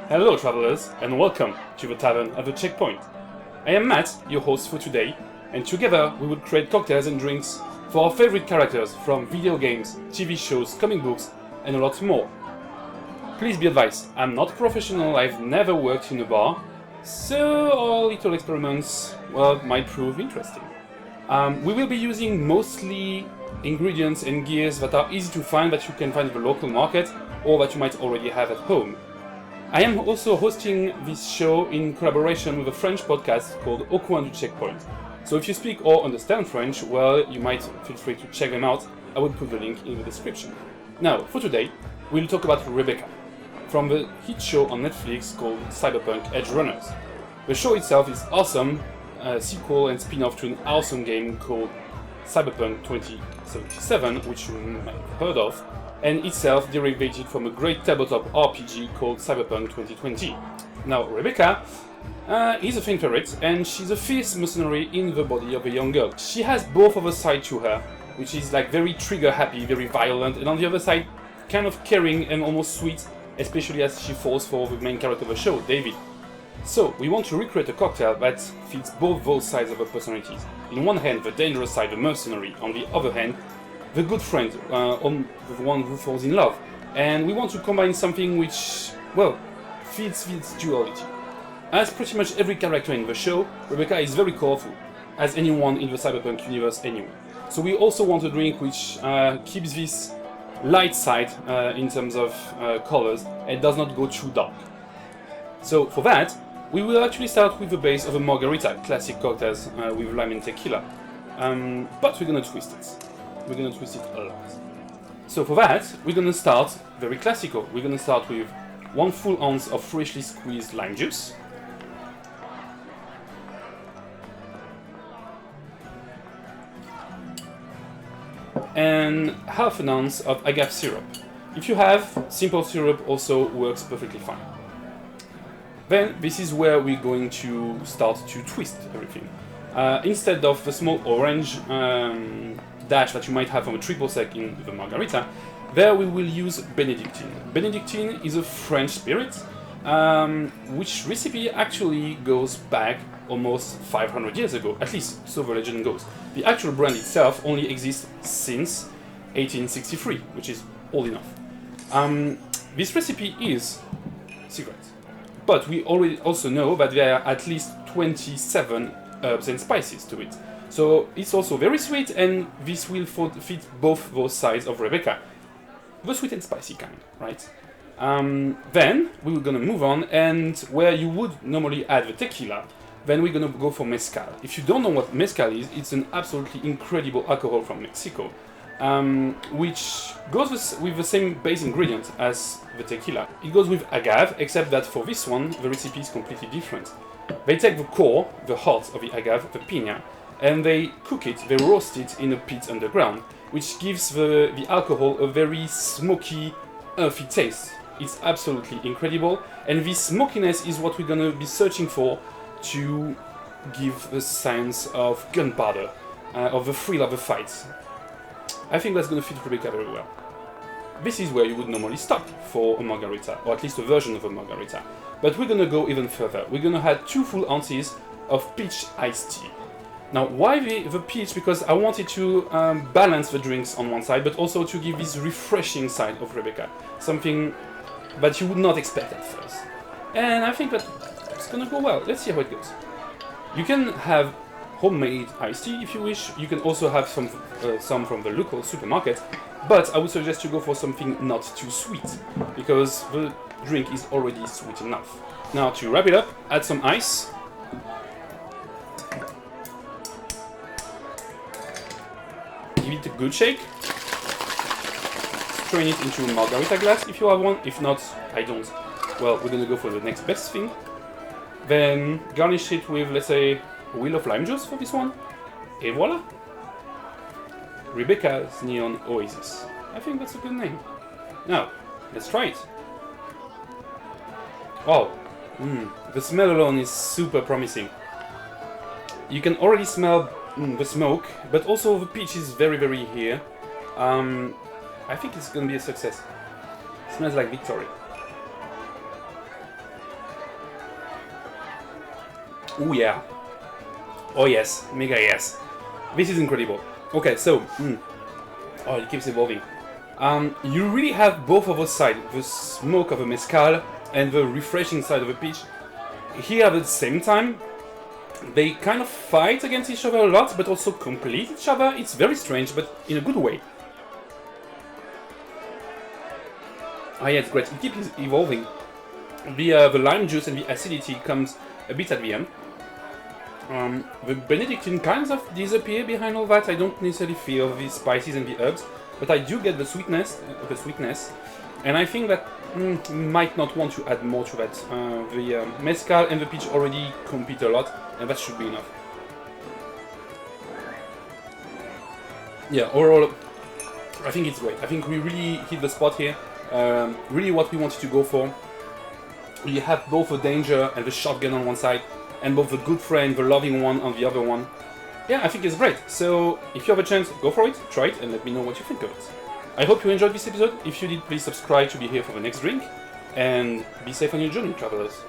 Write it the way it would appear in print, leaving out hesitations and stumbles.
Hello travelers, and welcome to the Tavern at the Checkpoint. I am Matt, your host for today, and together we will create cocktails and drinks for our favorite characters from video games, TV shows, comic books, and a lot more. Please be advised, I'm not a professional, I've never worked in a bar, so our little experiments, might prove interesting. We will be using mostly ingredients and gears that are easy to find, that you can find in the local market, or that you might already have at home. I am also hosting this show in collaboration with a French podcast called Au Coin du Checkpoint. So if you speak or understand French, you might feel free to check them out. I will put the link in the description. Now, for today, we'll talk about Rebecca, from the hit show on Netflix called Cyberpunk Edgerunners. The show itself is awesome, a sequel and spin-off to an awesome game called Cyberpunk 2077, which you might have heard of, and itself derivated from a great tabletop RPG called Cyberpunk 2020. Now, Rebecca is a fan favorite, and she's a fierce mercenary in the body of a young girl. She has both of a side to her, which is like very trigger-happy, very violent, and on the other side, kind of caring and almost sweet, especially as she falls for the main character of the show, David. So, we want to recreate a cocktail that fits both those sides of her personalities. In one hand, the dangerous side, the mercenary. On the other hand, the good friend, the one who falls in love. And we want to combine something which, fits this duality. As pretty much every character in the show, Rebecca is very colorful, as anyone in the Cyberpunk universe anyway. So we also want a drink which keeps this light side in terms of colors and does not go too dark. So for that, we will actually start with the base of a margarita, classic cocktails with lime and tequila. But we're gonna twist it. We're gonna twist it a lot. So for that, we're gonna start very classical. We're gonna start with 1 full ounce of freshly squeezed lime juice. And half an ounce of agave syrup. If you have, simple syrup also works perfectly fine. Then this is where we're going to start to twist everything. Instead of the small orange dash that you might have from a triple sec in the margarita, there we will use Benedictine. Benedictine is a French spirit, which recipe actually goes back almost 500 years ago, at least so the legend goes. The actual brand itself only exists since 1863, which is old enough. This recipe is secret, but we already also know that there are at least 27 herbs and spices to it. So it's also very sweet, and this will fit both those sides of Rebecca. The sweet and spicy kind, right? Then we're gonna move on, and where you would normally add the tequila, then we're gonna go for Mezcal. If you don't know what Mezcal is, it's an absolutely incredible alcohol from Mexico, which goes with the same base ingredient as the tequila. It goes with agave, except that for this one, the recipe is completely different. They take the core, the heart of the agave, the piña, and they cook it, they roast it in a pit underground, which gives the alcohol a very smoky, earthy taste. It's absolutely incredible, and this smokiness is what we're gonna be searching for to give the sense of gunpowder, of the thrill of the fight. I think that's gonna fit Rebecca very well. This is where you would normally stop for a margarita, or at least a version of a margarita. But we're gonna go even further. We're gonna add 2 full ounces of peach iced tea. Now, why the peach? Because I wanted to balance the drinks on one side, but also to give this refreshing side of Rebecca. Something that you would not expect at first. And I think that it's gonna go well. Let's see how it goes. You can have homemade iced tea if you wish. You can also have some from the local supermarket. But I would suggest you go for something not too sweet, because the drink is already sweet enough. Now, to wrap it up, add some ice. Give it a good shake. Strain it into a margarita glass if you have one. If not, I don't. Well, we're gonna go for the next best thing. Then garnish it with, let's say, a wheel of lime juice for this one. Et voila! Rebecca's Neon Oasis. I think that's a good name. Now, let's try it. Wow, the smell alone is super promising. You can already smell the smoke, but also the peach is very, very here. I think it's gonna be a success. It smells like victory. Oh yeah. Oh yes, mega yes. This is incredible. Okay, so oh, it keeps evolving. You really have both of those sides, the smoke of a mezcal and the refreshing side of a peach. Here at the same time, they kind of fight against each other a lot, but also complete each other. It's very strange, but in a good way. Ah yeah, it's great. It keeps evolving. The lime juice and the acidity comes a bit at the end. The Benedictine kind of disappear behind all that. I don't necessarily feel the spices and the herbs, but I do get the sweetness, and I think that might not want to add more to that. The mezcal and the peach already compete a lot, and that should be enough. Yeah, overall, I think it's great. I think we really hit the spot here. Really what we wanted to go for. You have both the danger and the shotgun on one side, and both the good friend, the loving one on the other one. Yeah, I think it's great. So, if you have a chance, go for it, try it, and let me know what you think of it. I hope you enjoyed this episode. If you did, please subscribe to be here for the next drink, and be safe on your journey, travelers.